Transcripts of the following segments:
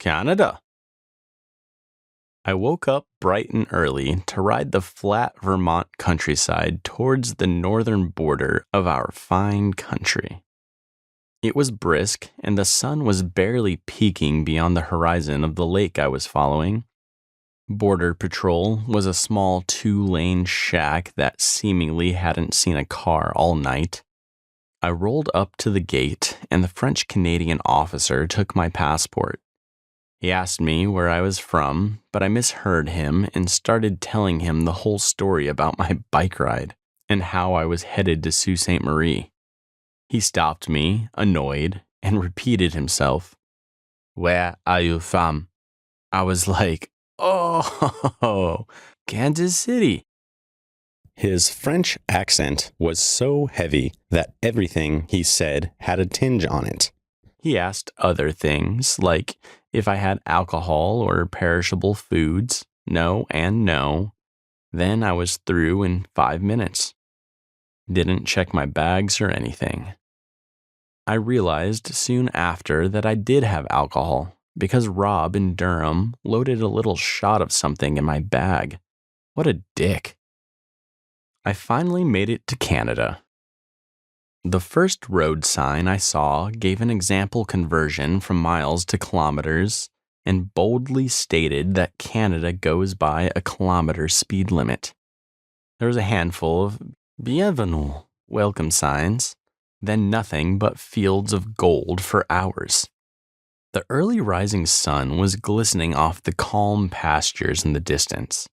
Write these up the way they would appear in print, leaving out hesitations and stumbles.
Canada. I woke up bright and early to ride the flat Vermont countryside towards the northern border of our fine country. It was brisk, and the sun was barely peeking beyond the horizon of the lake I was following. Border Patrol was a small 2-lane shack that seemingly hadn't seen a car all night. I rolled up to the gate, and the French-Canadian officer took my passport. He asked me where I was from, but I misheard him and started telling him the whole story about my bike ride and how I was headed to Sault Ste. Marie. He stopped me, annoyed, and repeated himself. "Where are you from?" I was like, "Oh, Kansas City." His French accent was so heavy that everything he said had a tinge on it. He asked other things, like if I had alcohol or perishable foods, no and no. Then I was through in 5 minutes. Didn't check my bags or anything. I realized soon after that I did have alcohol, because Rob in Durham loaded a little shot of something in my bag. What a dick. I finally made it to Canada. The first road sign I saw gave an example conversion from miles to kilometers and boldly stated that Canada goes by a kilometer speed limit. There was a handful of "Bienvenue" welcome signs, then nothing but fields of gold for hours. The early rising sun was glistening off the calm pastures in the distance.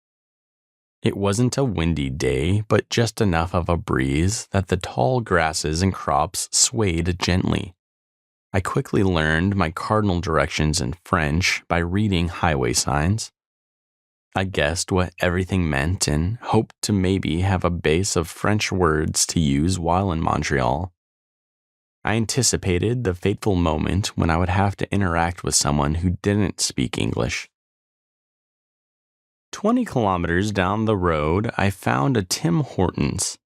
It wasn't a windy day, but just enough of a breeze that the tall grasses and crops swayed gently. I quickly learned my cardinal directions in French by reading highway signs. I guessed what everything meant and hoped to maybe have a base of French words to use while in Montreal. I anticipated the fateful moment when I would have to interact with someone who didn't speak English. 20 kilometers down the road, I found a Tim Hortons.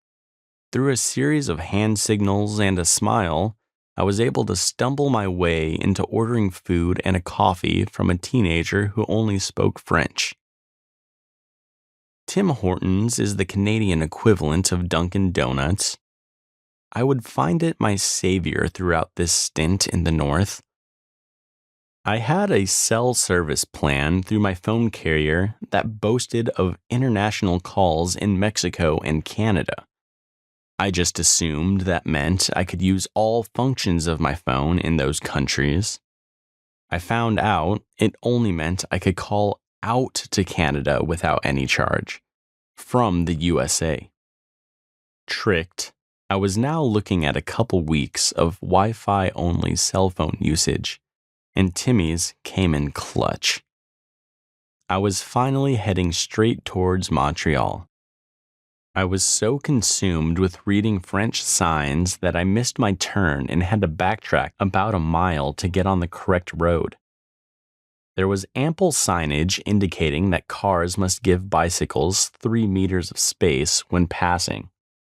Through a series of hand signals and a smile, I was able to stumble my way into ordering food and a coffee from a teenager who only spoke French. Tim Hortons is the Canadian equivalent of Dunkin' Donuts. I would find it my savior throughout this stint in the North. I had a cell service plan through my phone carrier that boasted of international calls in Mexico and Canada. I just assumed that meant I could use all functions of my phone in those countries. I found out it only meant I could call out to Canada without any charge, from the USA. Tricked, I was now looking at a couple weeks of Wi-Fi only cell phone usage, and Timmy's came in clutch. I was finally heading straight towards Montreal. I was so consumed with reading French signs that I missed my turn and had to backtrack about a mile to get on the correct road. There was ample signage indicating that cars must give bicycles 3 meters of space when passing.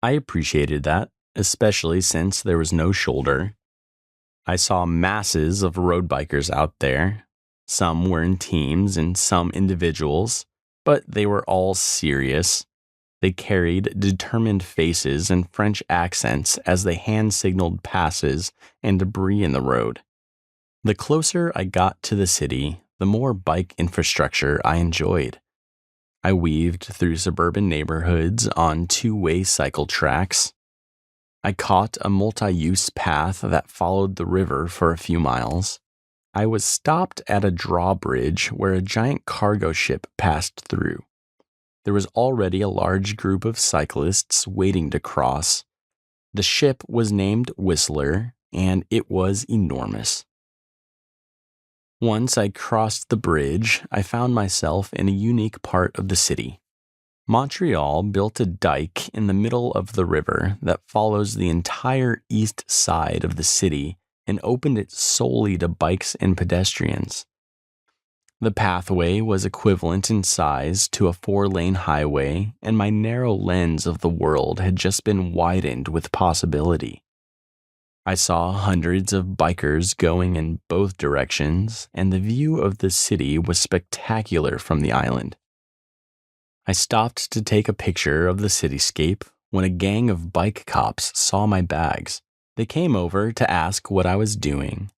I appreciated that, especially since there was no shoulder. I saw masses of road bikers out there. Some were in teams and some individuals, but they were all serious. They carried determined faces and French accents as they hand-signaled passes and debris in the road. The closer I got to the city, the more bike infrastructure I enjoyed. I weaved through suburban neighborhoods on 2-way cycle tracks. I caught a multi-use path that followed the river for a few miles. I was stopped at a drawbridge where a giant cargo ship passed through. There was already a large group of cyclists waiting to cross. The ship was named Whistler, and it was enormous. Once I crossed the bridge, I found myself in a unique part of the city. Montreal built a dike in the middle of the river that follows the entire east side of the city and opened it solely to bikes and pedestrians. The pathway was equivalent in size to a 4-lane highway, and my narrow lens of the world had just been widened with possibility. I saw hundreds of bikers going in both directions, and the view of the city was spectacular from the island. I stopped to take a picture of the cityscape when a gang of bike cops saw my bags. They came over to ask what I was doing.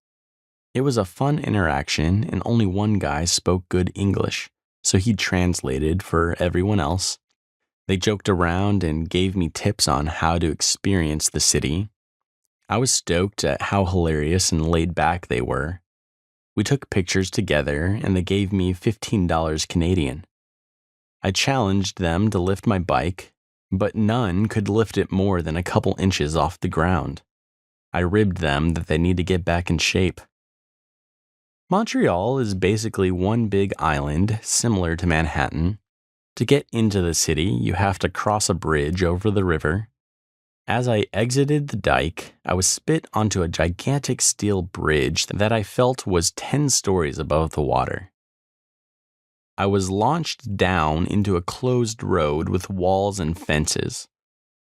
It was a fun interaction, and only one guy spoke good English, so he translated for everyone else. They joked around and gave me tips on how to experience the city. I was stoked at how hilarious and laid back they were. We took pictures together, and they gave me $15 Canadian. I challenged them to lift my bike, but none could lift it more than a couple inches off the ground. I ribbed them that they need to get back in shape. Montreal is basically one big island, similar to Manhattan. To get into the city, you have to cross a bridge over the river. As I exited the dike, I was spit onto a gigantic steel bridge that I felt was 10 stories above the water. I was launched down into a closed road with walls and fences.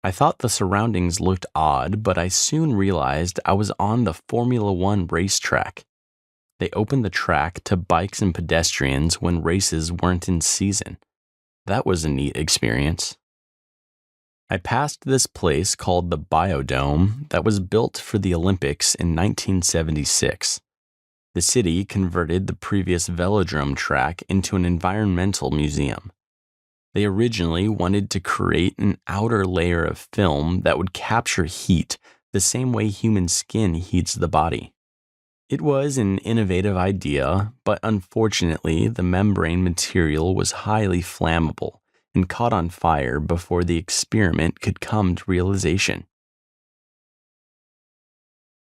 I thought the surroundings looked odd, but I soon realized I was on the Formula One racetrack. They opened the track to bikes and pedestrians when races weren't in season. That was a neat experience. I passed this place called the Biodome that was built for the Olympics in 1976. The city converted the previous velodrome track into an environmental museum. They originally wanted to create an outer layer of film that would capture heat the same way human skin heats the body. It was an innovative idea, but unfortunately, the membrane material was highly flammable and caught on fire before the experiment could come to realization.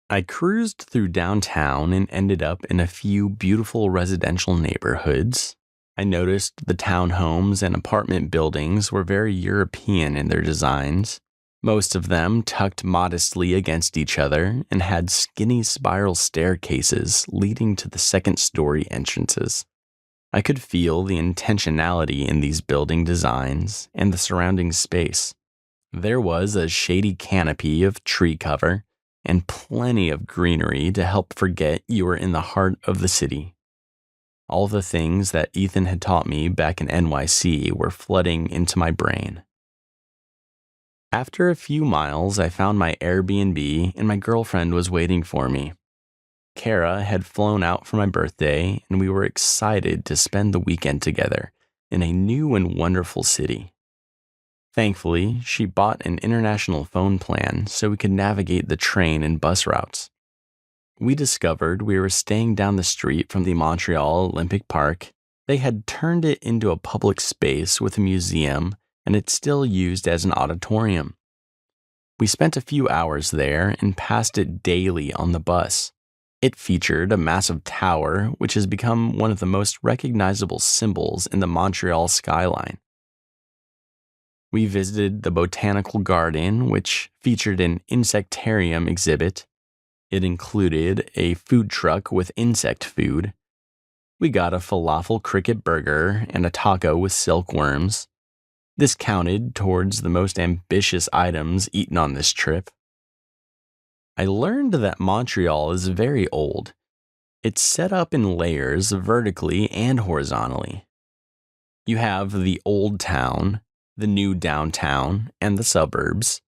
I cruised through downtown and ended up in a few beautiful residential neighborhoods. I noticed the townhomes and apartment buildings were very European in their designs. Most of them tucked modestly against each other and had skinny spiral staircases leading to the second-story entrances. I could feel the intentionality in these building designs and the surrounding space. There was a shady canopy of tree cover and plenty of greenery to help forget you were in the heart of the city. All the things that Ethan had taught me back in NYC were flooding into my brain. After a few miles, I found my Airbnb and my girlfriend was waiting for me. Kara had flown out for my birthday, and we were excited to spend the weekend together in a new and wonderful city. Thankfully, she bought an international phone plan so we could navigate the train and bus routes. We discovered we were staying down the street from the Montreal Olympic Park. They had turned it into a public space with a museum, and it's still used as an auditorium. We spent a few hours there and passed it daily on the bus. It featured a massive tower, which has become one of the most recognizable symbols in the Montreal skyline. We visited the botanical garden, which featured an insectarium exhibit. It included a food truck with insect food. We got a falafel cricket burger and a taco with silkworms. This counted towards the most ambitious items eaten on this trip. I learned that Montreal is very old. It's set up in layers vertically and horizontally. You have the old town, the new downtown, and the suburbs.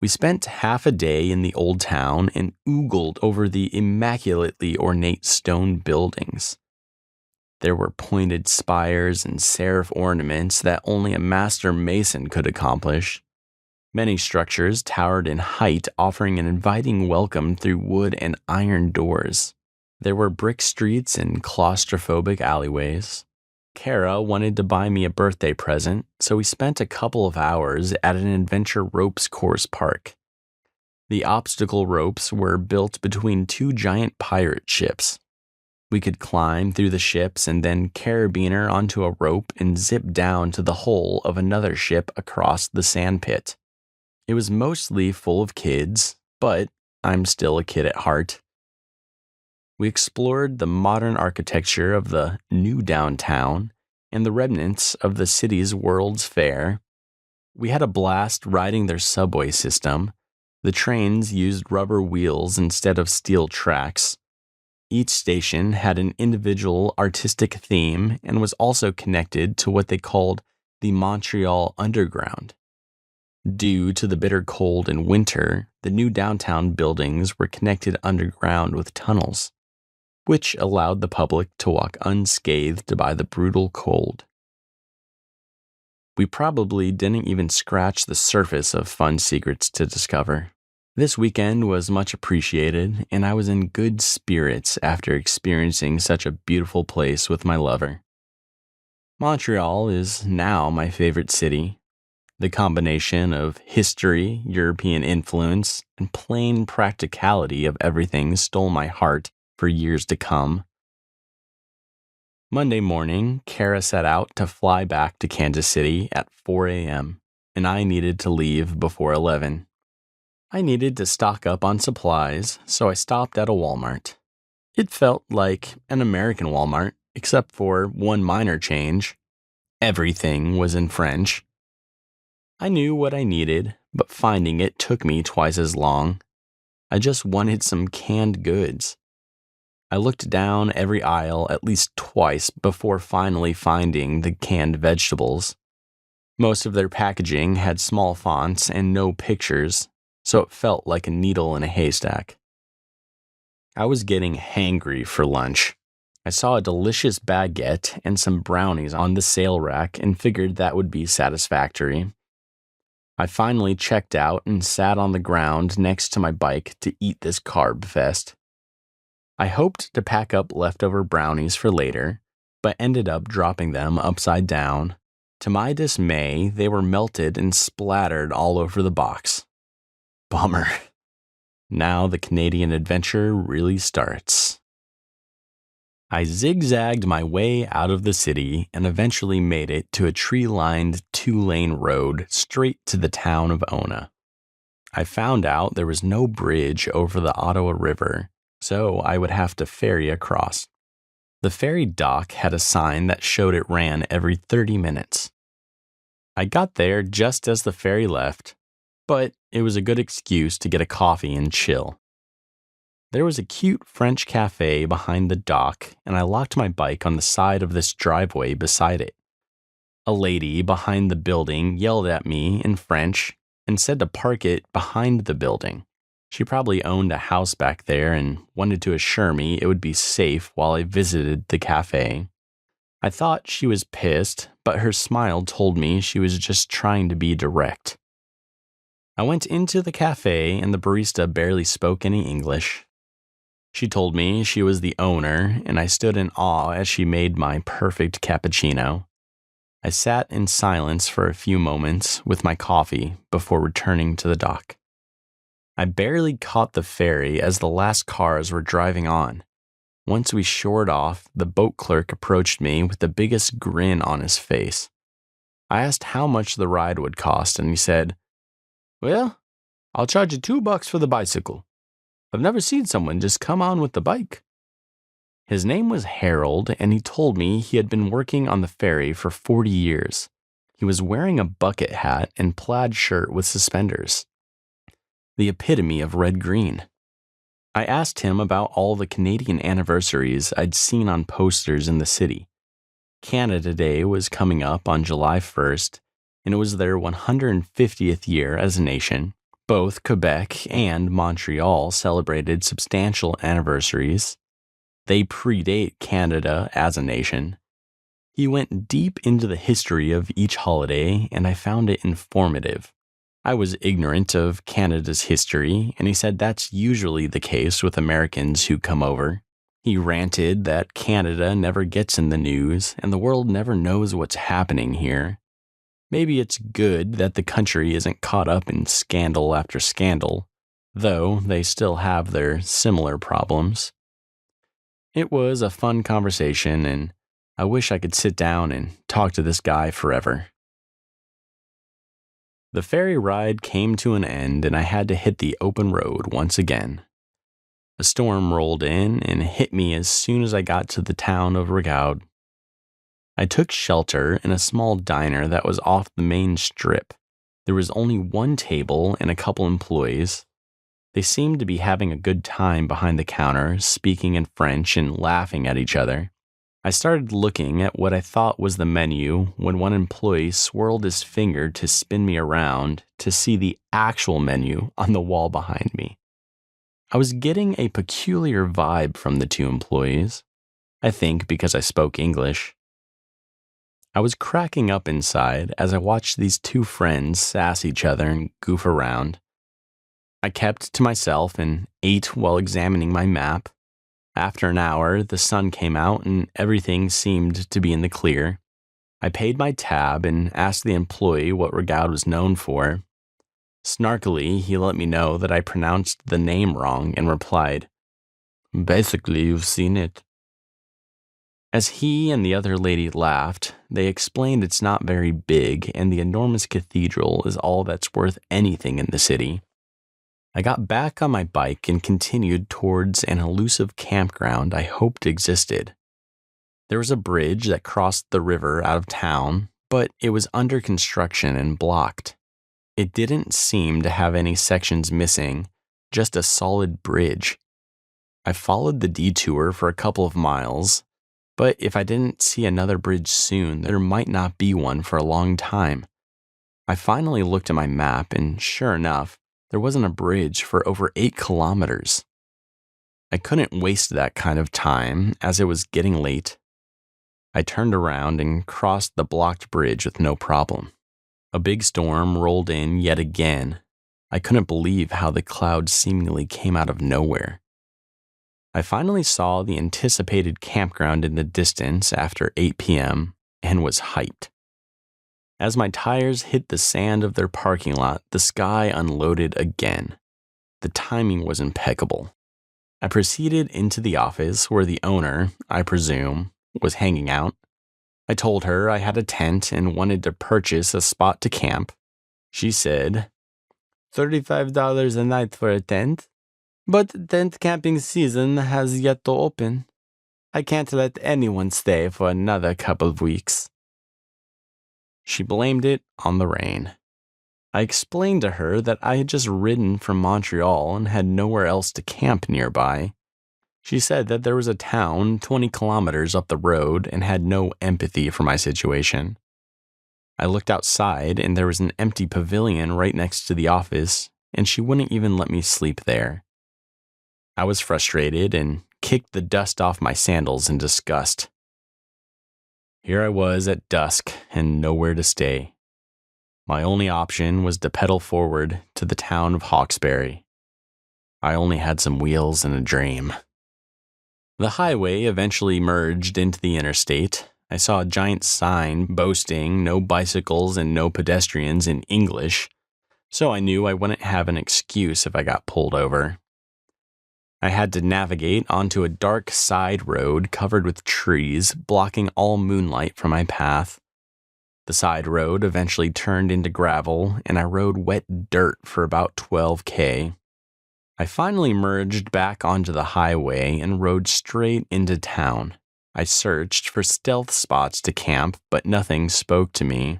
We spent half a day in the old town and oogled over the immaculately ornate stone buildings. There were pointed spires and serif ornaments that only a master mason could accomplish. Many structures towered in height, offering an inviting welcome through wood and iron doors. There were brick streets and claustrophobic alleyways. Kara wanted to buy me a birthday present, so we spent a couple of hours at an adventure ropes course park. The obstacle ropes were built between two giant pirate ships. We could climb through the ships and then carabiner onto a rope and zip down to the hull of another ship across the sandpit. It was mostly full of kids, but I'm still a kid at heart. We explored the modern architecture of the new downtown and the remnants of the city's World's Fair. We had a blast riding their subway system. The trains used rubber wheels instead of steel tracks. Each station had an individual artistic theme and was also connected to what they called the Montreal Underground. Due to the bitter cold in winter, the new downtown buildings were connected underground with tunnels, which allowed the public to walk unscathed by the brutal cold. We probably didn't even scratch the surface of fun secrets to discover. This weekend was much appreciated, and I was in good spirits after experiencing such a beautiful place with my lover. Montreal is now my favorite city. The combination of history, European influence, and plain practicality of everything stole my heart for years to come. Monday morning, Kara set out to fly back to Kansas City at 4 a.m., and I needed to leave before 11. I needed to stock up on supplies, so I stopped at a Walmart. It felt like an American Walmart, except for one minor change. Everything was in French. I knew what I needed, but finding it took me twice as long. I just wanted some canned goods. I looked down every aisle at least twice before finally finding the canned vegetables. Most of their packaging had small fonts and no pictures, so it felt like a needle in a haystack. I was getting hangry for lunch. I saw a delicious baguette and some brownies on the sale rack and figured that would be satisfactory. I finally checked out and sat on the ground next to my bike to eat this carb fest. I hoped to pack up leftover brownies for later, but ended up dropping them upside down. To my dismay, they were melted and splattered all over the box. Bummer. Now the Canadian adventure really starts. I zigzagged my way out of the city and eventually made it to a tree-lined 2-lane road straight to the town of Ona. I found out there was no bridge over the Ottawa River, so I would have to ferry across. The ferry dock had a sign that showed it ran every 30 minutes. I got there just as the ferry left, but it was a good excuse to get a coffee and chill. There was a cute French cafe behind the dock, and I locked my bike on the side of this driveway beside it. A lady behind the building yelled at me in French and said to park it behind the building. She probably owned a house back there and wanted to assure me it would be safe while I visited the cafe. I thought she was pissed, but her smile told me she was just trying to be direct. I went into the cafe and the barista barely spoke any English. She told me she was the owner, and I stood in awe as she made my perfect cappuccino. I sat in silence for a few moments with my coffee before returning to the dock. I barely caught the ferry as the last cars were driving on. Once we shored off, the boat clerk approached me with the biggest grin on his face. I asked how much the ride would cost, and he said, "Well, I'll charge you $2 for the bicycle. I've never seen someone just come on with the bike." His name was Harold, and he told me he had been working on the ferry for 40 years. He was wearing a bucket hat and plaid shirt with suspenders. The epitome of red-green. I asked him about all the Canadian anniversaries I'd seen on posters in the city. Canada Day was coming up on July 1st, and it was their 150th year as a nation. Both Quebec and Montreal celebrated substantial anniversaries. They predate Canada as a nation. He went deep into the history of each holiday, and I found it informative. I was ignorant of Canada's history, and he said that's usually the case with Americans who come over. He ranted that Canada never gets in the news, and the world never knows what's happening here. Maybe it's good that the country isn't caught up in scandal after scandal, though they still have their similar problems. It was a fun conversation, and I wish I could sit down and talk to this guy forever. The ferry ride came to an end, and I had to hit the open road once again. A storm rolled in and hit me as soon as I got to the town of Rigaud. I took shelter in a small diner that was off the main strip. There was only one table and a couple employees, They seemed to be having a good time behind the counter, speaking in French and laughing at each other. I started looking at what I thought was the menu when one employee swirled his finger to spin me around to see the actual menu on the wall behind me. I was getting a peculiar vibe from the two employees, I think because I spoke English. I was cracking up inside as I watched these two friends sass each other and goof around. I kept to myself and ate while examining my map. After an hour, the sun came out and everything seemed to be in the clear. I paid my tab and asked the employee what Regaud was known for. Snarkily, he let me know that I pronounced the name wrong and replied, "Basically, you've seen it." As he and the other lady laughed, they explained it's not very big and the enormous cathedral is all that's worth anything in the city. I got back on my bike and continued towards an elusive campground I hoped existed. There was a bridge that crossed the river out of town, but it was under construction and blocked. It didn't seem to have any sections missing, just a solid bridge. I followed the detour for a couple of miles, but if I didn't see another bridge soon, there might not be one for a long time. I finally looked at my map, and sure enough, there wasn't a bridge for over 8 kilometers. I couldn't waste that kind of time, as it was getting late. I turned around and crossed the blocked bridge with no problem. A big storm rolled in yet again. I couldn't believe how the clouds seemingly came out of nowhere. I finally saw the anticipated campground in the distance after 8 p.m. and was hyped. As my tires hit the sand of their parking lot, the sky unloaded again. The timing was impeccable. I proceeded into the office where the owner, I presume, was hanging out. I told her I had a tent and wanted to purchase a spot to camp. She said, $35 a night for a tent, but tent camping season has yet to open. I can't let anyone stay for another couple of weeks. She blamed it on the rain. I explained to her that I had just ridden from Montreal and had nowhere else to camp nearby. She said that there was a town 20 kilometers up the road and had no empathy for my situation. I looked outside and there was an empty pavilion right next to the office, and she wouldn't even let me sleep there. I was frustrated and kicked the dust off my sandals in disgust. Here I was at dusk and nowhere to stay. My only option was to pedal forward to the town of Hawkesbury. I only had some wheels and a dream. The highway eventually merged into the interstate. I saw a giant sign boasting no bicycles and no pedestrians in English, so I knew I wouldn't have an excuse if I got pulled over. I had to navigate onto a dark side road covered with trees, blocking all moonlight from my path. The side road eventually turned into gravel, and I rode wet dirt for about 12K. I finally merged back onto the highway and rode straight into town. I searched for stealth spots to camp, but nothing spoke to me.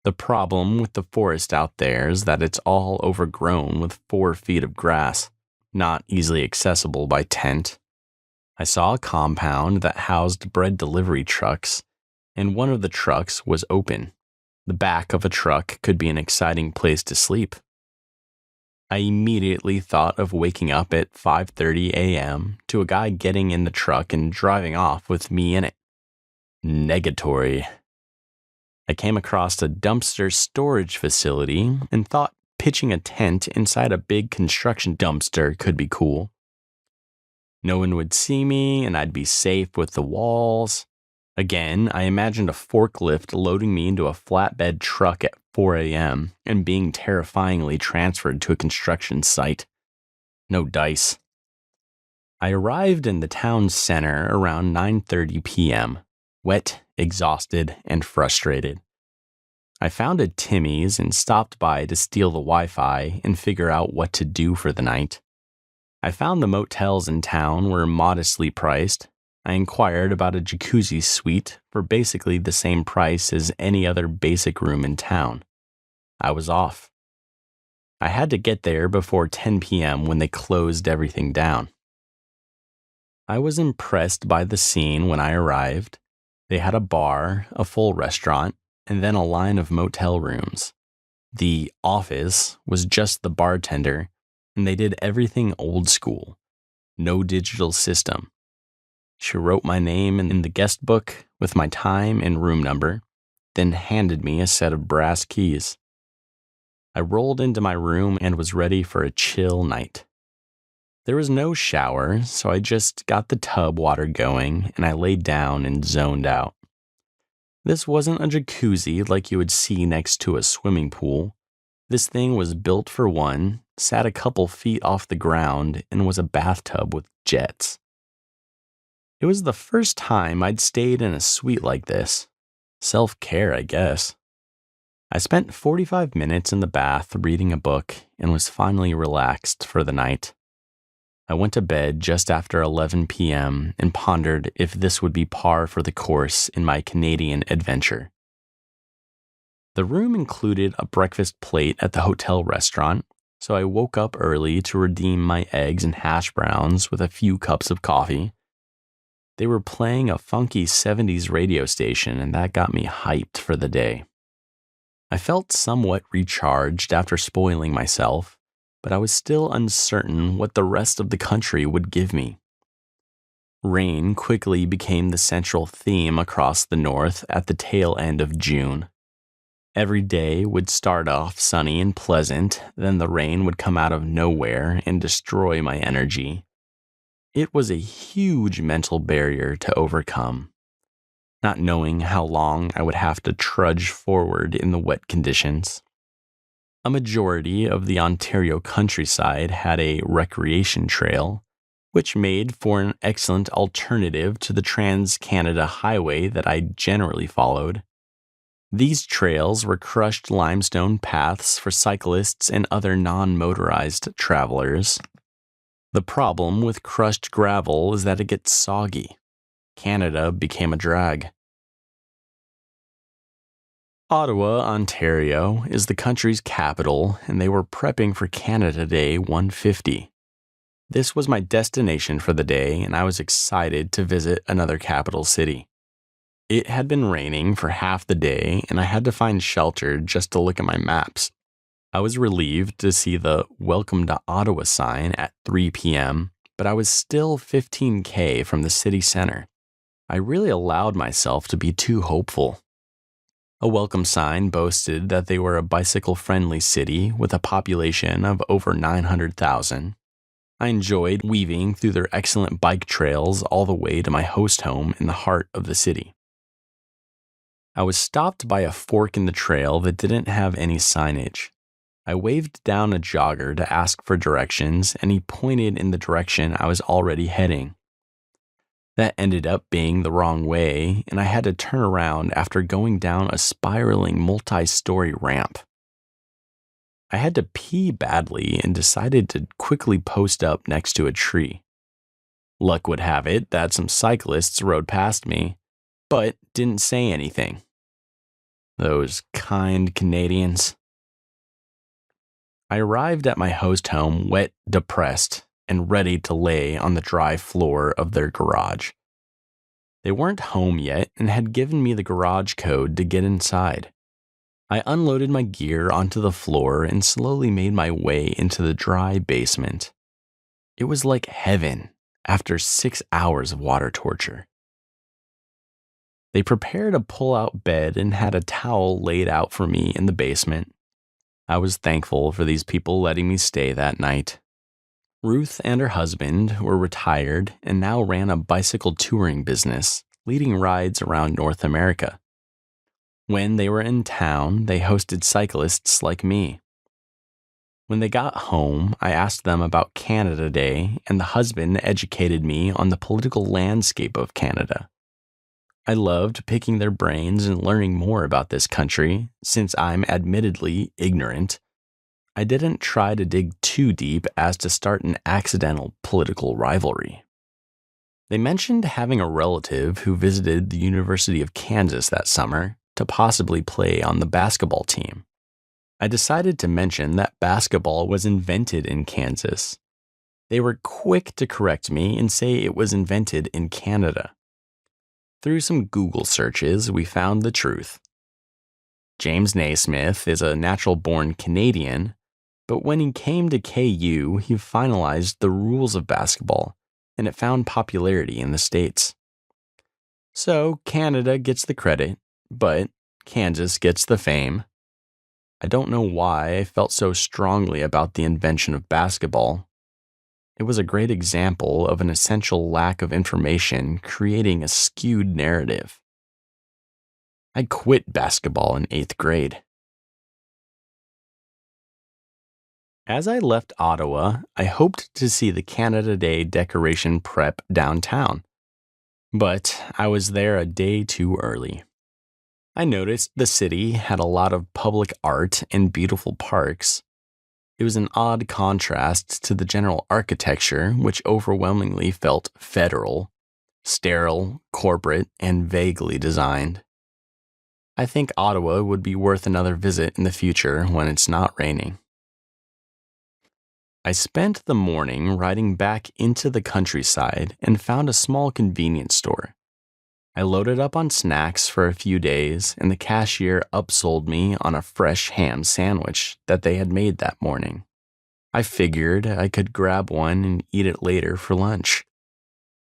The problem with the forest out there is that it's all overgrown with 4 feet of grass, not easily accessible by tent. I saw a compound that housed bread delivery trucks, and one of the trucks was open. The back of a truck could be an exciting place to sleep. I immediately thought of waking up at 5:30 a.m. to a guy getting in the truck and driving off with me in it. Negatory. I came across a dumpster storage facility and thought pitching a tent inside a big construction dumpster could be cool. No one would see me and I'd be safe with the walls. Again, I imagined a forklift loading me into a flatbed truck at 4 a.m. and being terrifyingly transferred to a construction site. No dice. I arrived in the town center around 9:30 p.m., wet, exhausted, and frustrated. I found a Timmy's and stopped by to steal the Wi-Fi and figure out what to do for the night. I found the motels in town were modestly priced. I inquired about a jacuzzi suite for basically the same price as any other basic room in town. I was off. I had to get there before 10 p.m. when they closed everything down. I was impressed by the scene when I arrived. They had a bar, a full restaurant, and then a line of motel rooms. The office was just the bartender, and they did everything old school. No digital system. She wrote my name in the guest book with my time and room number, then handed me a set of brass keys. I rolled into my room and was ready for a chill night. There was no shower, so I just got the tub water going and I laid down and zoned out. This wasn't a jacuzzi like you would see next to a swimming pool. This thing was built for one, sat a couple feet off the ground, and was a bathtub with jets. It was the first time I'd stayed in a suite like this. Self-care, I guess. I spent 45 minutes in the bath reading a book and was finally relaxed for the night. I went to bed just after 11 p.m. and pondered if this would be par for the course in my Canadian adventure. The room included a breakfast plate at the hotel restaurant, so I woke up early to redeem my eggs and hash browns with a few cups of coffee. They were playing a funky 70s radio station, and that got me hyped for the day. I felt somewhat recharged after spoiling myself, but I was still uncertain what the rest of the country would give me. Rain quickly became the central theme across the north at the tail end of June. Every day would start off sunny and pleasant, then the rain would come out of nowhere and destroy my energy. It was a huge mental barrier to overcome, not knowing how long I would have to trudge forward in the wet conditions. A majority of the Ontario countryside had a recreation trail, which made for an excellent alternative to the Trans-Canada Highway that I generally followed. These trails were crushed limestone paths for cyclists and other non-motorized travelers. The problem with crushed gravel is that it gets soggy. Canada became a drag. Ottawa, Ontario, is the country's capital, and they were prepping for Canada Day 150. This was my destination for the day, and I was excited to visit another capital city. It had been raining for half the day, and I had to find shelter just to look at my maps. I was relieved to see the Welcome to Ottawa sign at 3 p.m., but I was still 15K from the city center. I really allowed myself to be too hopeful. A welcome sign boasted that they were a bicycle-friendly city with a population of over 900,000. I enjoyed weaving through their excellent bike trails all the way to my host home in the heart of the city. I was stopped by a fork in the trail that didn't have any signage. I waved down a jogger to ask for directions, and he pointed in the direction I was already heading. That ended up being the wrong way, and I had to turn around after going down a spiraling multi-story ramp. I had to pee badly and decided to quickly post up next to a tree. Luck would have it that some cyclists rode past me, but didn't say anything. Those kind Canadians. I arrived at my host home wet, depressed, and ready to lay on the dry floor of their garage. They weren't home yet and had given me the garage code to get inside. I unloaded my gear onto the floor and slowly made my way into the dry basement. It was like heaven after 6 hours of water torture. They prepared a pull-out bed and had a towel laid out for me in the basement. I was thankful for these people letting me stay that night. Ruth and her husband were retired and now ran a bicycle touring business, leading rides around North America. When they were in town, they hosted cyclists like me. When they got home, I asked them about Canada Day, and the husband educated me on the political landscape of Canada. I loved picking their brains and learning more about this country, since I'm admittedly ignorant. I didn't try to dig too deep as to start an accidental political rivalry. They mentioned having a relative who visited the University of Kansas that summer to possibly play on the basketball team. I decided to mention that basketball was invented in Kansas. They were quick to correct me and say it was invented in Canada. Through some Google searches, we found the truth. James Naismith is a natural-born Canadian, but when he came to KU, he finalized the rules of basketball, and it found popularity in the States. So Canada gets the credit, but Kansas gets the fame. I don't know why I felt so strongly about the invention of basketball. It was a great example of an essential lack of information creating a skewed narrative. I quit basketball in 8th grade. As I left Ottawa, I hoped to see the Canada Day decoration prep downtown. But I was there a day too early. I noticed the city had a lot of public art and beautiful parks. It was an odd contrast to the general architecture, which overwhelmingly felt federal, sterile, corporate, and vaguely designed. I think Ottawa would be worth another visit in the future when it's not raining. I spent the morning riding back into the countryside and found a small convenience store. I loaded up on snacks for a few days, and the cashier upsold me on a fresh ham sandwich that they had made that morning. I figured I could grab one and eat it later for lunch.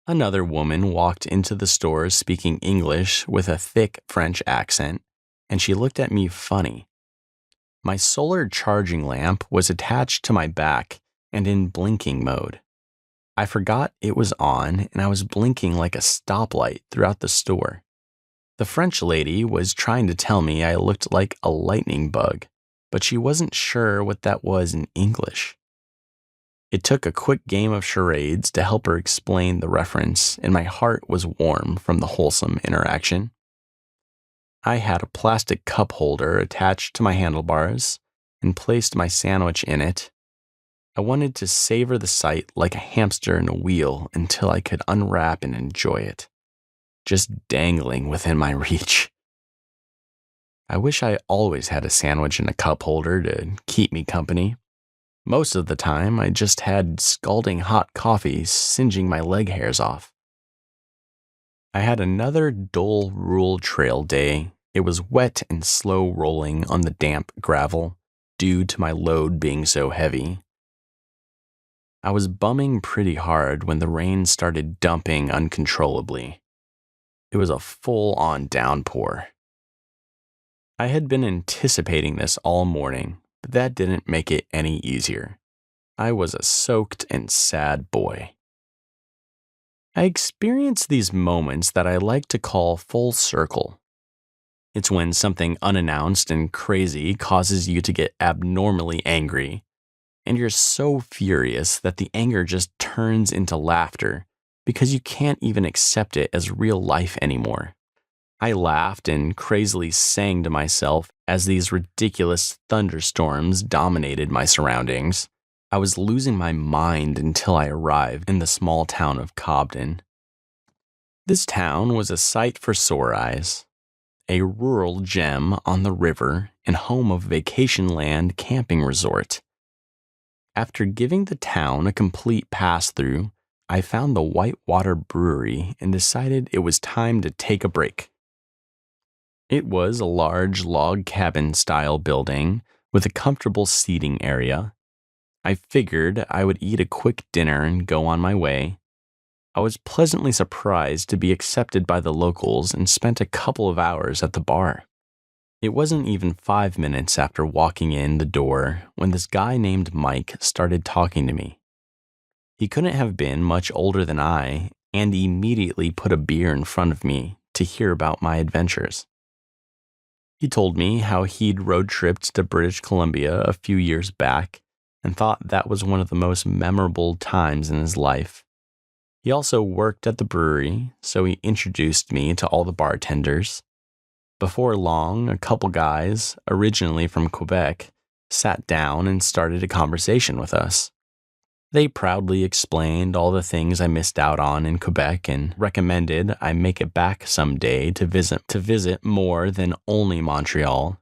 Another woman walked into the store speaking English with a thick French accent, and she looked at me funny. My solar charging lamp was attached to my back and in blinking mode. I forgot it was on, and I was blinking like a stoplight throughout the store. The French lady was trying to tell me I looked like a lightning bug, but she wasn't sure what that was in English. It took a quick game of charades to help her explain the reference, and my heart was warm from the wholesome interaction. I had a plastic cup holder attached to my handlebars and placed my sandwich in it. I wanted to savor the sight like a hamster in a wheel until I could unwrap and enjoy it, just dangling within my reach. I wish I always had a sandwich in a cup holder to keep me company. Most of the time, I just had scalding hot coffee singeing my leg hairs off. I had another dull rural trail day. It was wet and slow rolling on the damp gravel due to my load being so heavy. I was bumming pretty hard when the rain started dumping uncontrollably. It was a full-on downpour. I had been anticipating this all morning, but that didn't make it any easier. I was a soaked and sad boy. I experienced these moments that I like to call full circle. It's when something unannounced and crazy causes you to get abnormally angry, and you're so furious that the anger just turns into laughter because you can't even accept it as real life anymore. I laughed and crazily sang to myself as these ridiculous thunderstorms dominated my surroundings. I was losing my mind until I arrived in the small town of Cobden. This town was a sight for sore eyes, a rural gem on the river and home of Vacation Land Camping Resort. After giving the town a complete pass-through, I found the Whitewater Brewery and decided it was time to take a break. It was a large log cabin-style building with a comfortable seating area. I figured I would eat a quick dinner and go on my way. I was pleasantly surprised to be accepted by the locals and spent a couple of hours at the bar. It wasn't even 5 minutes after walking in the door when this guy named Mike started talking to me. He couldn't have been much older than I, and he immediately put a beer in front of me to hear about my adventures. He told me how he'd road tripped to British Columbia a few years back and thought that was one of the most memorable times in his life. He also worked at the brewery, so he introduced me to all the bartenders. Before long, a couple guys, originally from Quebec, sat down and started a conversation with us. They proudly explained all the things I missed out on in Quebec and recommended I make it back someday to visit more than only Montreal.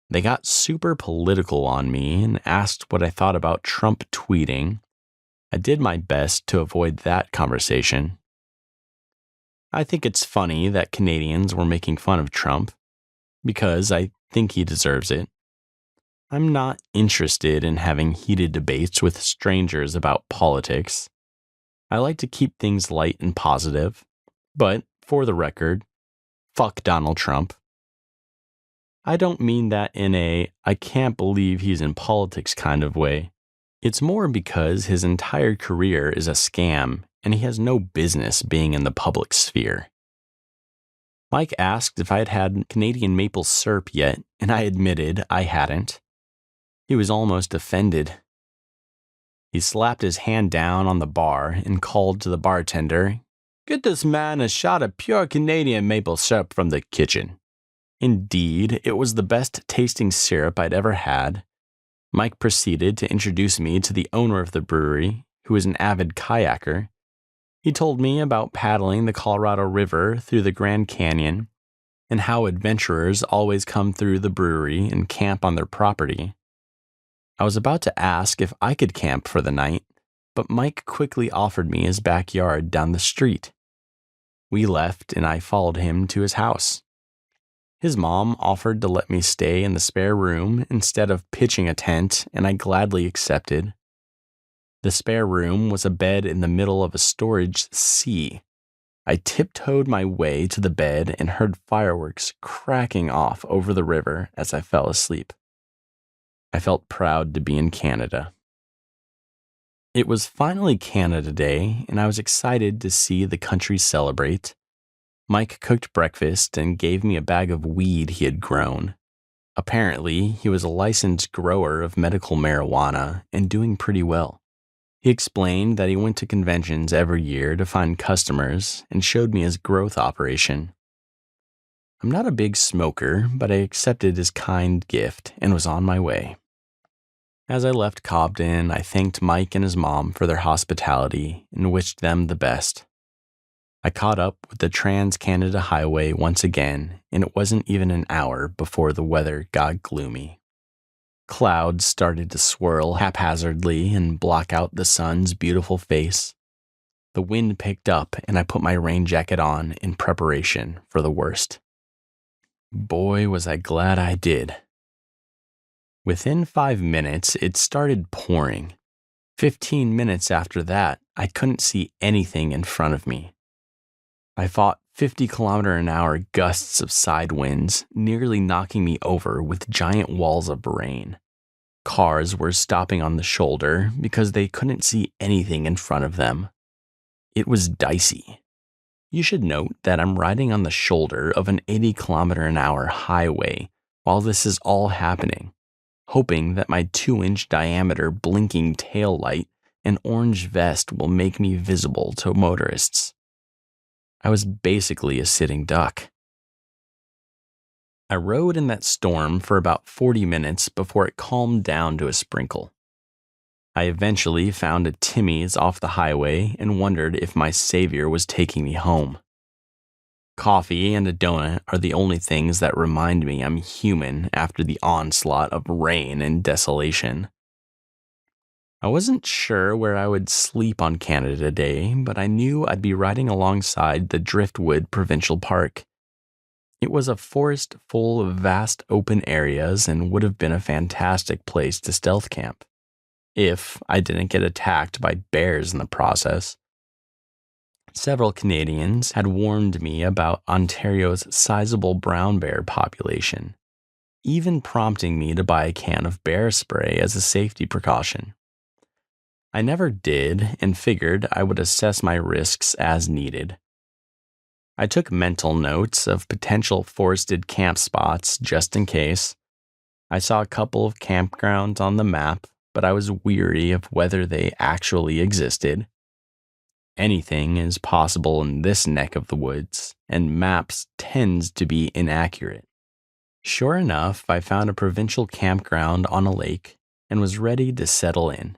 They got super political on me and asked what I thought about Trump tweeting. I did my best to avoid that conversation. I think it's funny that Canadians were making fun of Trump, because I think he deserves it. I'm not interested in having heated debates with strangers about politics. I like to keep things light and positive, but for the record, fuck Donald Trump. I don't mean that in a I can't believe he's in politics kind of way. It's more because his entire career is a scam and he has no business being in the public sphere. Mike asked if I had had Canadian maple syrup yet, and I admitted I hadn't. He was almost offended. He slapped his hand down on the bar and called to the bartender, "Get this man a shot of pure Canadian maple syrup from the kitchen." Indeed, it was the best tasting syrup I'd ever had. Mike proceeded to introduce me to the owner of the brewery, who is an avid kayaker. He told me about paddling the Colorado River through the Grand Canyon and how adventurers always come through the brewery and camp on their property. I was about to ask if I could camp for the night, but Mike quickly offered me his backyard down the street. We left and I followed him to his house. His mom offered to let me stay in the spare room instead of pitching a tent, and I gladly accepted. The spare room was a bed in the middle of a storage sea. I tiptoed my way to the bed and heard fireworks cracking off over the river as I fell asleep. I felt proud to be in Canada. It was finally Canada Day, and I was excited to see the country celebrate. Mike cooked breakfast and gave me a bag of weed he had grown. Apparently, he was a licensed grower of medical marijuana and doing pretty well. He explained that he went to conventions every year to find customers and showed me his growth operation. I'm not a big smoker, but I accepted his kind gift and was on my way. As I left Cobden, I thanked Mike and his mom for their hospitality and wished them the best. I caught up with the Trans-Canada Highway once again, and it wasn't even an hour before the weather got gloomy. Clouds started to swirl haphazardly and block out the sun's beautiful face. The wind picked up, and I put my rain jacket on in preparation for the worst. Boy, was I glad I did. Within 5 minutes, it started pouring. 15 minutes after that, I couldn't see anything in front of me. I fought 50-kilometer-an-hour gusts of side winds, nearly knocking me over with giant walls of rain. Cars were stopping on the shoulder because they couldn't see anything in front of them. It was dicey. You should note that I'm riding on the shoulder of an 80-kilometer-an-hour highway while this is all happening, hoping that my 2-inch diameter blinking tail light and orange vest will make me visible to motorists. I was basically a sitting duck. I rode in that storm for about 40 minutes before it calmed down to a sprinkle. I eventually found a Timmy's off the highway and wondered if my savior was taking me home. Coffee and a donut are the only things that remind me I'm human after the onslaught of rain and desolation. I wasn't sure where I would sleep on Canada Day, but I knew I'd be riding alongside the Driftwood Provincial Park. It was a forest full of vast open areas and would have been a fantastic place to stealth camp, if I didn't get attacked by bears in the process. Several Canadians had warned me about Ontario's sizable brown bear population, even prompting me to buy a can of bear spray as a safety precaution. I never did and figured I would assess my risks as needed. I took mental notes of potential forested camp spots just in case. I saw a couple of campgrounds on the map, but I was weary of whether they actually existed. Anything is possible in this neck of the woods, and maps tends to be inaccurate. Sure enough, I found a provincial campground on a lake and was ready to settle in.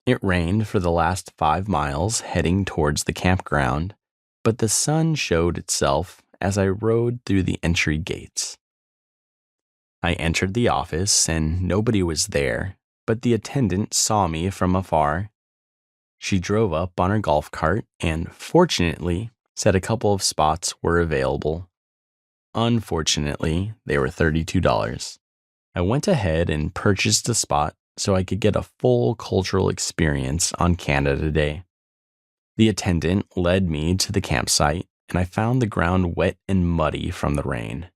It rained for the last 5 miles heading towards the campground, but the sun showed itself as I rode through the entry gates. I entered the office and nobody was there, but the attendant saw me from afar. She drove up on her golf cart and, fortunately, said a couple of spots were available. Unfortunately, they were $32. I went ahead and purchased a spot so I could get a full cultural experience on Canada Day. The attendant led me to the campsite, and I found the ground wet and muddy from the rain.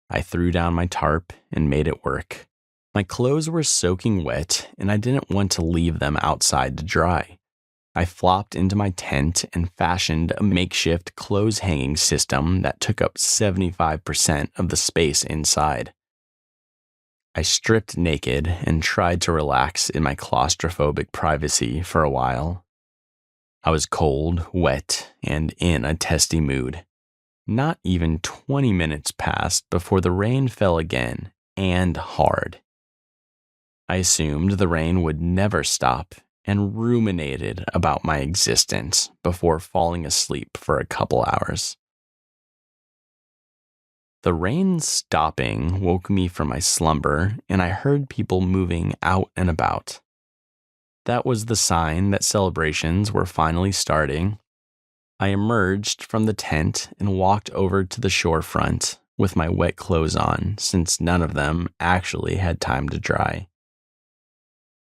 I threw down my tarp and made it work. My clothes were soaking wet, and I didn't want to leave them outside to dry. I flopped into my tent and fashioned a makeshift clothes hanging system that took up 75% of the space inside. I stripped naked and tried to relax in my claustrophobic privacy for a while. I was cold, wet, and in a testy mood. Not even 20 minutes passed before the rain fell again, and hard. I assumed the rain would never stop and ruminated about my existence before falling asleep for a couple hours. The rain stopping woke me from my slumber, and I heard people moving out and about. That was the sign that celebrations were finally starting. I emerged from the tent and walked over to the shorefront with my wet clothes on, since none of them actually had time to dry.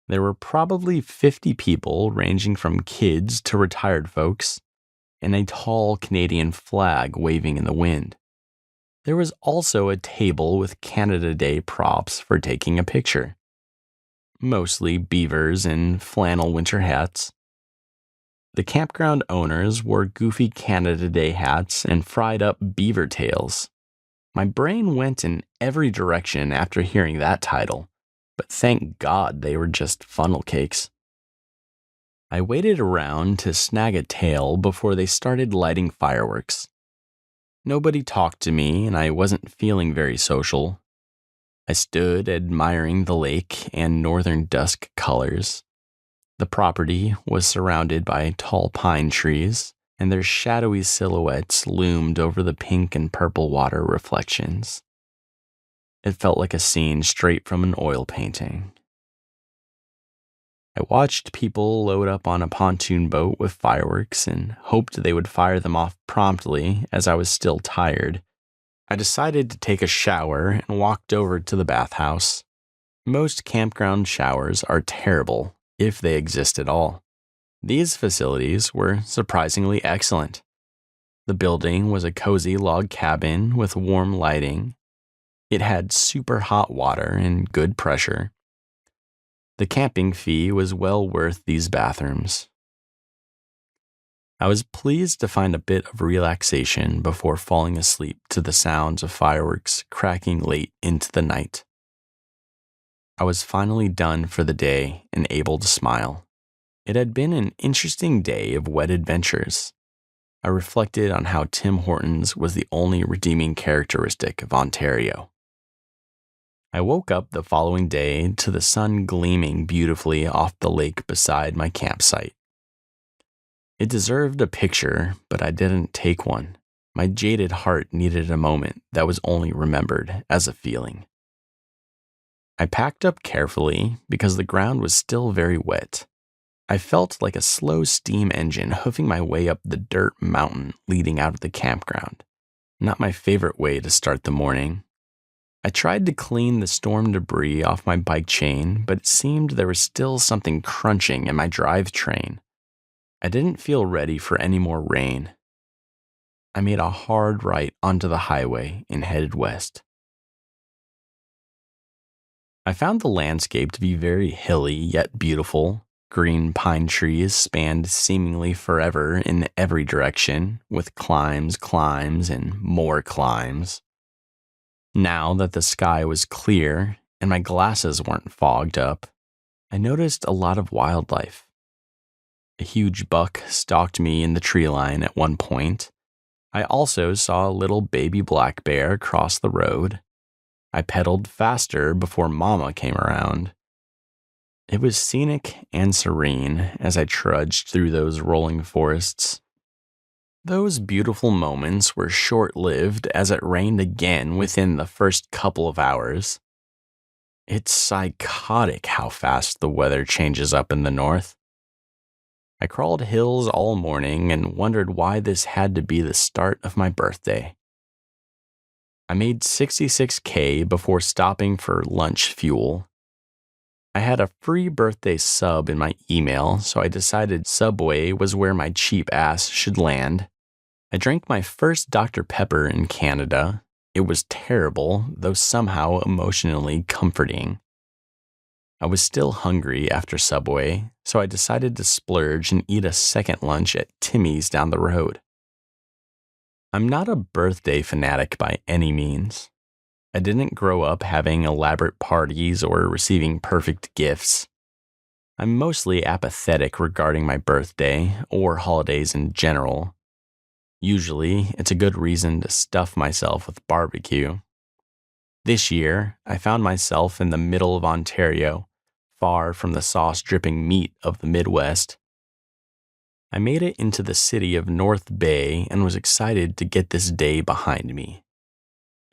There were probably 50 people, ranging from kids to retired folks, and a tall Canadian flag waving in the wind. There was also a table with Canada Day props for taking a picture. Mostly beavers in flannel winter hats. The campground owners wore goofy Canada Day hats and fried up beaver tails. My brain went in every direction after hearing that title, but thank God they were just funnel cakes. I waited around to snag a tail before they started lighting fireworks. Nobody talked to me, and I wasn't feeling very social. I stood admiring the lake and northern dusk colors. The property was surrounded by tall pine trees, and their shadowy silhouettes loomed over the pink and purple water reflections. It felt like a scene straight from an oil painting. I watched people load up on a pontoon boat with fireworks and hoped they would fire them off promptly as I was still tired. I decided to take a shower and walked over to the bathhouse. Most campground showers are terrible, if they exist at all. These facilities were surprisingly excellent. The building was a cozy log cabin with warm lighting. It had super hot water and good pressure. The camping fee was well worth these bathrooms. I was pleased to find a bit of relaxation before falling asleep to the sounds of fireworks cracking late into the night. I was finally done for the day and able to smile. It had been an interesting day of wet adventures. I reflected on how Tim Hortons was the only redeeming characteristic of Ontario. I woke up the following day to the sun gleaming beautifully off the lake beside my campsite. It deserved a picture, but I didn't take one. My jaded heart needed a moment that was only remembered as a feeling. I packed up carefully because the ground was still very wet. I felt like a slow steam engine hoofing my way up the dirt mountain leading out of the campground. Not my favorite way to start the morning. I tried to clean the storm debris off my bike chain, but it seemed there was still something crunching in my drivetrain. I didn't feel ready for any more rain. I made a hard right onto the highway and headed west. I found the landscape to be very hilly yet beautiful. Green pine trees spanned seemingly forever in every direction, with climbs, and more climbs. Now that the sky was clear and my glasses weren't fogged up, I noticed a lot of wildlife. A huge buck stalked me in the tree line at one point. I also saw a little baby black bear cross the road. I pedaled faster before Mama came around. It was scenic and serene as I trudged through those rolling forests. Those beautiful moments were short-lived as it rained again within the first couple of hours. It's psychotic how fast the weather changes up in the north. I crawled hills all morning and wondered why this had to be the start of my birthday. I made 66K before stopping for lunch fuel. I had a free birthday sub in my email, so I decided Subway was where my cheap ass should land. I drank my first Dr. Pepper in Canada. It was terrible, though somehow emotionally comforting. I was still hungry after Subway, so I decided to splurge and eat a second lunch at Timmy's down the road. I'm not a birthday fanatic by any means. I didn't grow up having elaborate parties or receiving perfect gifts. I'm mostly apathetic regarding my birthday or holidays in general. Usually, it's a good reason to stuff myself with barbecue. This year, I found myself in the middle of Ontario, far from the sauce-dripping meat of the Midwest. I made it into the city of North Bay and was excited to get this day behind me.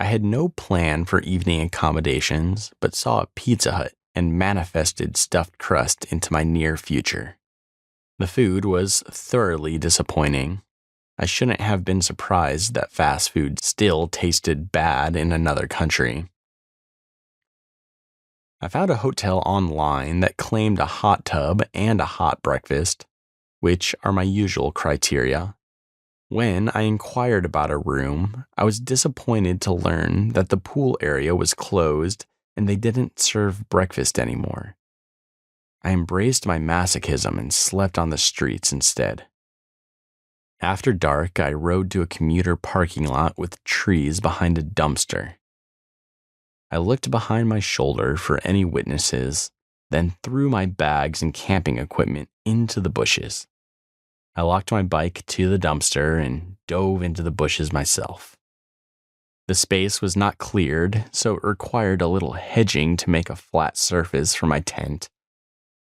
I had no plan for evening accommodations, but saw a Pizza Hut and manifested stuffed crust into my near future. The food was thoroughly disappointing. I shouldn't have been surprised that fast food still tasted bad in another country. I found a hotel online that claimed a hot tub and a hot breakfast, which are my usual criteria. When I inquired about a room, I was disappointed to learn that the pool area was closed and they didn't serve breakfast anymore. I embraced my masochism and slept on the streets instead. After dark, I rode to a commuter parking lot with trees behind a dumpster. I looked behind my shoulder for any witnesses, then threw my bags and camping equipment into the bushes. I locked my bike to the dumpster and dove into the bushes myself. The space was not cleared, so it required a little hedging to make a flat surface for my tent.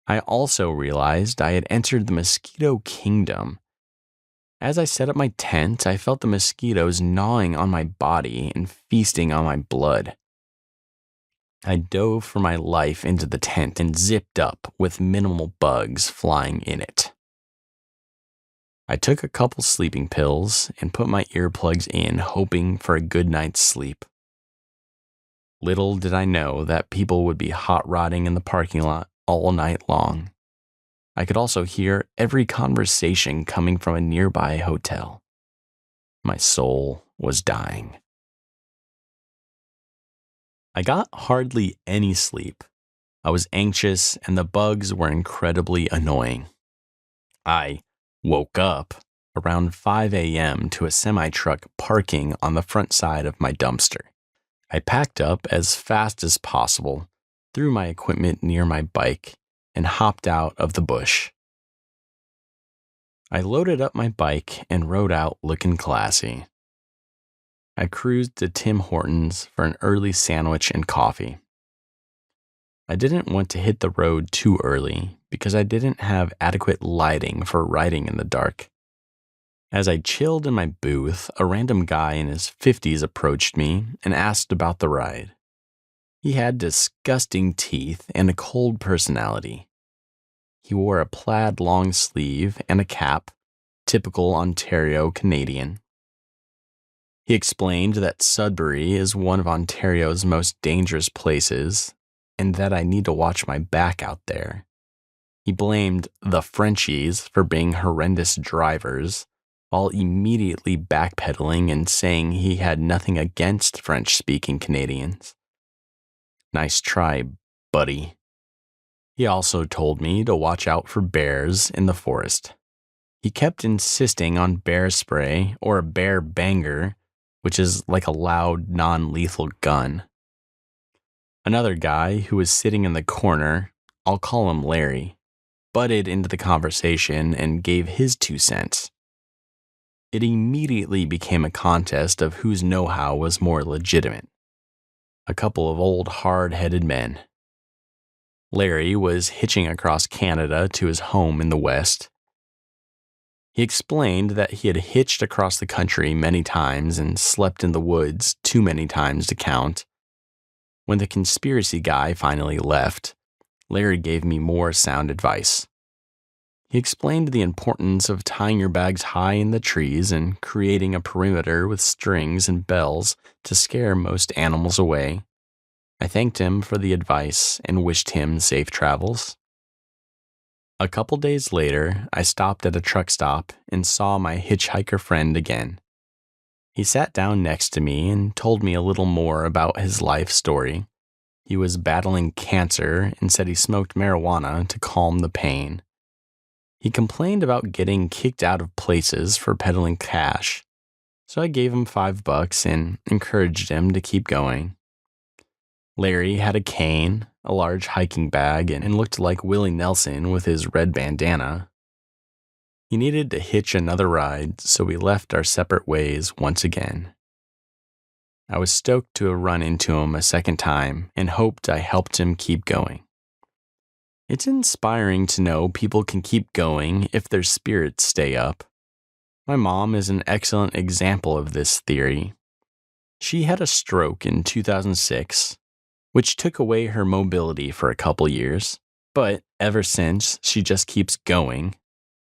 I also realized I had entered the mosquito kingdom. As I set up my tent, I felt the mosquitoes gnawing on my body and feasting on my blood. I dove for my life into the tent and zipped up with minimal bugs flying in it. I took a couple sleeping pills and put my earplugs in, hoping for a good night's sleep. Little did I know that people would be hot rodding in the parking lot all night long. I could also hear every conversation coming from a nearby hotel. My soul was dying. I got hardly any sleep. I was anxious and the bugs were incredibly annoying. I woke up around 5 a.m. to a semi-truck parking on the front side of my dumpster. I packed up as fast as possible, threw my equipment near my bike, and hopped out of the bush. I loaded up my bike and rode out looking classy. I cruised to Tim Hortons for an early sandwich and coffee. I didn't want to hit the road too early because I didn't have adequate lighting for riding in the dark. As I chilled in my booth, a random guy in his 50s approached me and asked about the ride. He had disgusting teeth and a cold personality. He wore a plaid long sleeve and a cap, typical Ontario Canadian. He explained that Sudbury is one of Ontario's most dangerous places and that I need to watch my back out there. He blamed the Frenchies for being horrendous drivers, while immediately backpedaling and saying he had nothing against French-speaking Canadians. Nice try, buddy. He also told me to watch out for bears in the forest. He kept insisting on bear spray or a bear banger, which is like a loud, non-lethal gun. Another guy who was sitting in the corner, I'll call him Larry, butted into the conversation and gave his 2 cents. It immediately became a contest of whose know-how was more legitimate. A couple of old hard-headed men. Larry was hitching across Canada to his home in the West. He explained that he had hitched across the country many times and slept in the woods too many times to count. When the conspiracy guy finally left, Larry gave me more sound advice. He explained the importance of tying your bags high in the trees and creating a perimeter with strings and bells to scare most animals away. I thanked him for the advice and wished him safe travels. A couple days later, I stopped at a truck stop and saw my hitchhiker friend again. He sat down next to me and told me a little more about his life story. He was battling cancer and said he smoked marijuana to calm the pain. He complained about getting kicked out of places for peddling cash, so I gave him $5 and encouraged him to keep going. Larry had a cane, a large hiking bag, and looked like Willie Nelson with his red bandana. He needed to hitch another ride, so we left our separate ways once again. I was stoked to have run into him a second time and hoped I helped him keep going. It's inspiring to know people can keep going if their spirits stay up. My mom is an excellent example of this theory. She had a stroke in 2006, which took away her mobility for a couple years, but ever since, she just keeps going.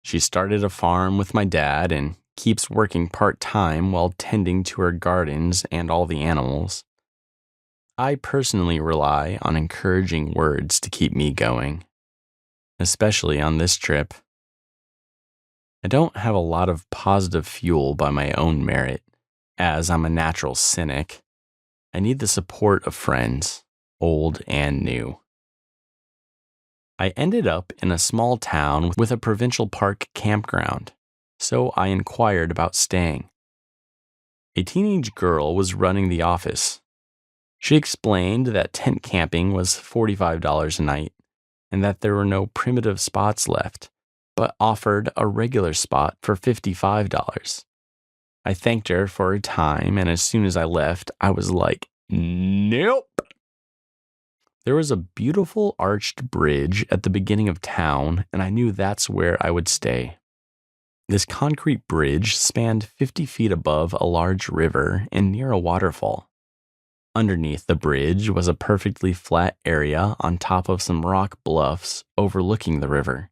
She started a farm with my dad and keeps working part-time while tending to her gardens and all the animals. I personally rely on encouraging words to keep me going, especially on this trip. I don't have a lot of positive fuel by my own merit, as I'm a natural cynic. I need the support of friends, old and new. I ended up in a small town with a provincial park campground, so I inquired about staying. A teenage girl was running the office. She explained that tent camping was $45 a night and that there were no primitive spots left, but offered a regular spot for $55. I thanked her for her time, and as soon as I left, I was like, nope. There was a beautiful arched bridge at the beginning of town, and I knew that's where I would stay. This concrete bridge spanned 50 feet above a large river and near a waterfall. Underneath the bridge was a perfectly flat area on top of some rock bluffs overlooking the river.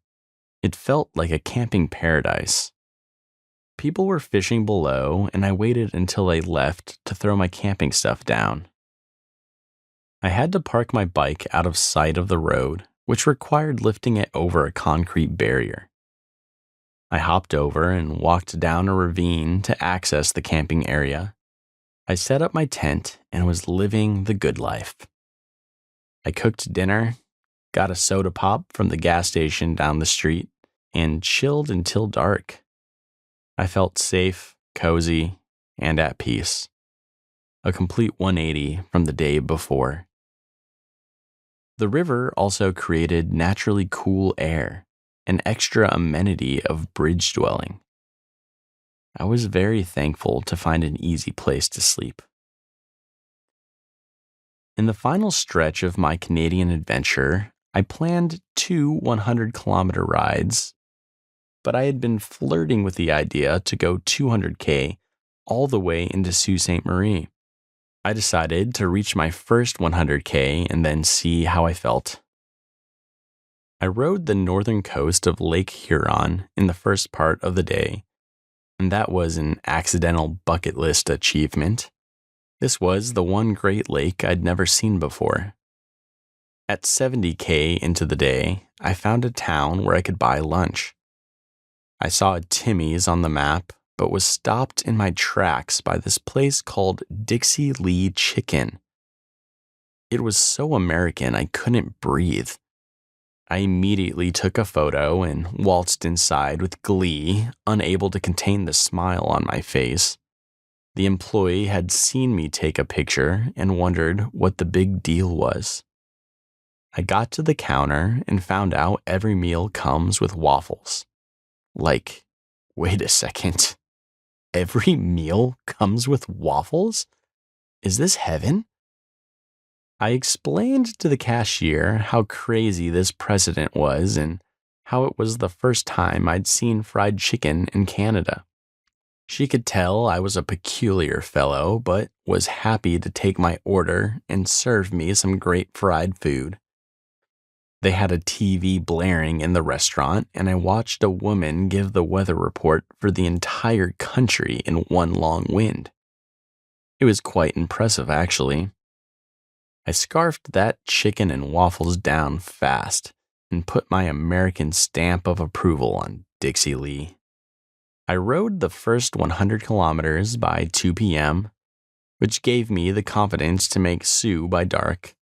It felt like a camping paradise. People were fishing below, and I waited until they left to throw my camping stuff down. I had to park my bike out of sight of the road, which required lifting it over a concrete barrier. I hopped over and walked down a ravine to access the camping area. I set up my tent and was living the good life. I cooked dinner, got a soda pop from the gas station down the street, and chilled until dark. I felt safe, cozy, and at peace. A complete 180 from the day before. The river also created naturally cool air, an extra amenity of bridge dwelling. I was very thankful to find an easy place to sleep. In the final stretch of my Canadian adventure, I planned 2 100-kilometer rides, but I had been flirting with the idea to go 200K all the way into Sault Ste. Marie. I decided to reach my first 100K and then see how I felt. I rode the northern coast of Lake Huron in the first part of the day, and that was an accidental bucket list achievement. This was the one Great Lake I'd never seen before. At 70K into the day, I found a town where I could buy lunch. I saw a Timmy's on the map, but was stopped in my tracks by this place called Dixie Lee Chicken. It was so American I couldn't breathe. I immediately took a photo and waltzed inside with glee, unable to contain the smile on my face. The employee had seen me take a picture and wondered what the big deal was. I got to the counter and found out every meal comes with waffles. Like, wait a second. Every meal comes with waffles? Is this heaven? I explained to the cashier how crazy this precedent was and how it was the first time I'd seen fried chicken in Canada. She could tell I was a peculiar fellow, but was happy to take my order and serve me some great fried food. They had a TV blaring in the restaurant, and I watched a woman give the weather report for the entire country in one long wind. It was quite impressive, actually. I scarfed that chicken and waffles down fast and put my American stamp of approval on Dixie Lee. I rode the first 100 kilometers by 2 p.m., which gave me the confidence to make Sioux by dark.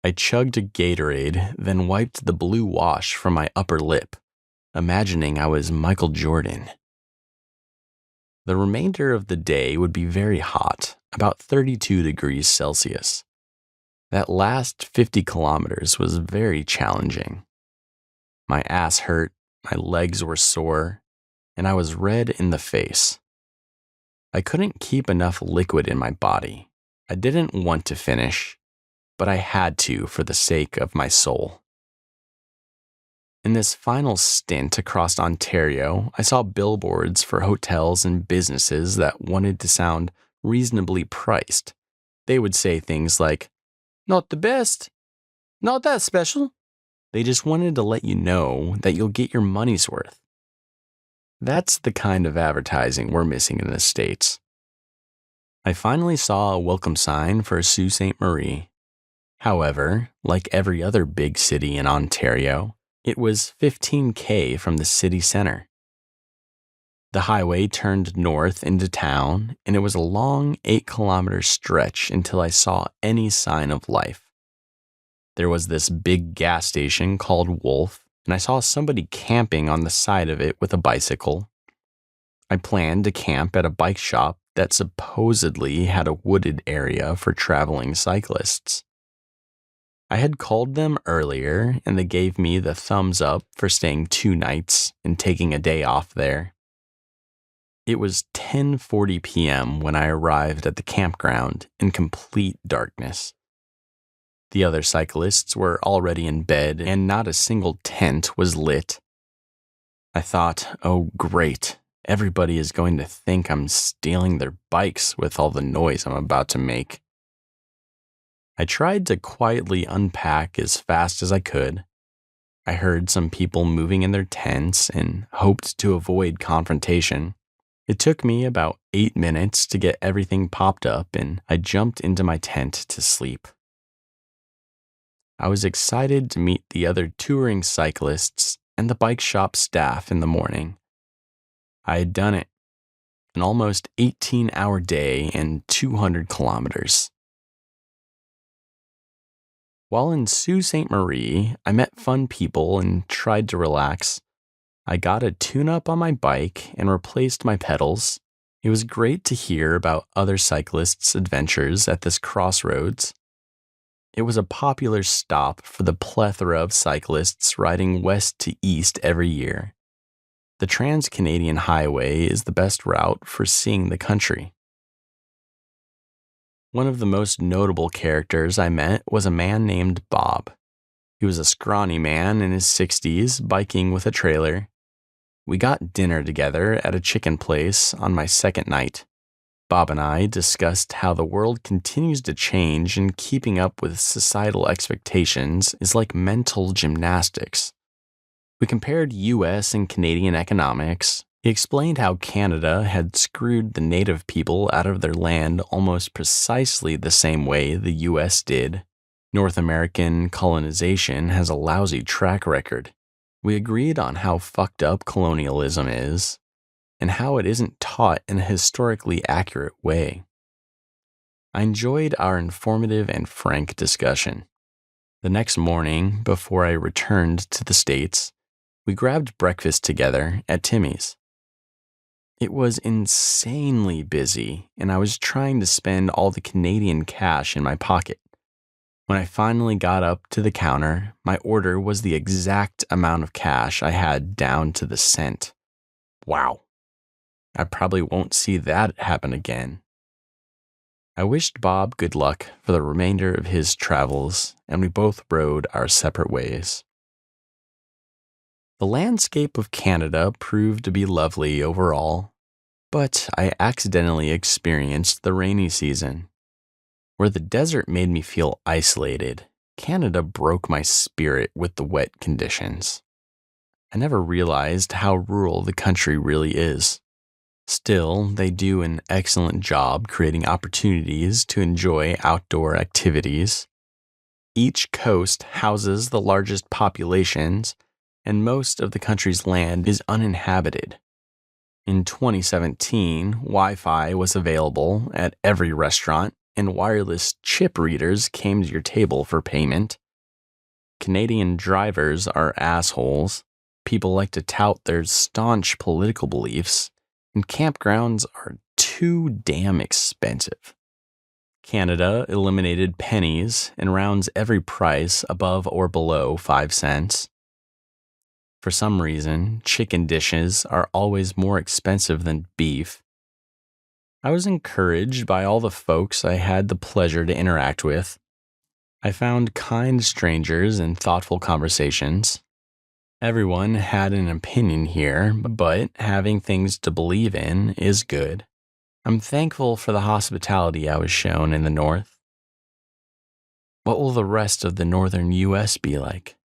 I chugged a Gatorade, then wiped the blue wash from my upper lip, imagining I was Michael Jordan. The remainder of the day would be very hot, about 32 degrees Celsius. That last 50 kilometers was very challenging. My ass hurt, my legs were sore, and I was red in the face. I couldn't keep enough liquid in my body. I didn't want to finish, but I had to for the sake of my soul. In this final stint across Ontario, I saw billboards for hotels and businesses that wanted to sound reasonably priced. They would say things like, "Not the best, not that special." They just wanted to let you know that you'll get your money's worth. That's the kind of advertising we're missing in the States. I finally saw a welcome sign for Sault Ste. Marie. However, like every other big city in Ontario, it was 15K from the city center. The highway turned north into town, and it was a long 8-kilometer stretch until I saw any sign of life. There was this big gas station called Wolfe, and I saw somebody camping on the side of it with a bicycle. I planned to camp at a bike shop that supposedly had a wooded area for traveling cyclists. I had called them earlier, and they gave me the thumbs up for staying 2 nights and taking a day off there. It was 10:40 p.m. when I arrived at the campground in complete darkness. The other cyclists were already in bed, and not a single tent was lit. I thought, oh great, everybody is going to think I'm stealing their bikes with all the noise I'm about to make. I tried to quietly unpack as fast as I could. I heard some people moving in their tents and hoped to avoid confrontation. It took me about 8 minutes to get everything popped up, and I jumped into my tent to sleep. I was excited to meet the other touring cyclists and the bike shop staff in the morning. I had done it. An almost 18-hour day and 200 kilometers. While in Sault Ste. Marie, I met fun people and tried to relax. I got a tune-up on my bike and replaced my pedals. It was great to hear about other cyclists' adventures at this crossroads. It was a popular stop for the plethora of cyclists riding west to east every year. The Trans-Canadian Highway is the best route for seeing the country. One of the most notable characters I met was a man named Bob. He was a scrawny man in his 60s, biking with a trailer. We got dinner together at a chicken place on my second night. Bob and I discussed how the world continues to change, and keeping up with societal expectations is like mental gymnastics. We compared US and Canadian economics. He explained how Canada had screwed the native people out of their land almost precisely the same way the US did. North American colonization has a lousy track record. We agreed on how fucked up colonialism is, and how it isn't taught in a historically accurate way. I enjoyed our informative and frank discussion. The next morning, before I returned to the States, we grabbed breakfast together at Timmy's. It was insanely busy, and I was trying to spend all the Canadian cash in my pocket. When I finally got up to the counter, my order was the exact amount of cash I had down to the cent. Wow. I probably won't see that happen again. I wished Bob good luck for the remainder of his travels, and we both rode our separate ways. The landscape of Canada proved to be lovely overall, but I accidentally experienced the rainy season. Where the desert made me feel isolated, Canada broke my spirit with the wet conditions. I never realized how rural the country really is. Still, they do an excellent job creating opportunities to enjoy outdoor activities. Each coast houses the largest populations, and most of the country's land is uninhabited. In 2017, Wi-Fi was available at every restaurant, and wireless chip readers came to your table for payment. Canadian drivers are assholes. People like to tout their staunch political beliefs, and campgrounds are too damn expensive. Canada eliminated pennies and rounds every price above or below 5 cents. For some reason, chicken dishes are always more expensive than beef. I was encouraged by all the folks I had the pleasure to interact with. I found kind strangers and thoughtful conversations. Everyone had an opinion here, but having things to believe in is good. I'm thankful for the hospitality I was shown in the North. What will the rest of the northern U.S. be like?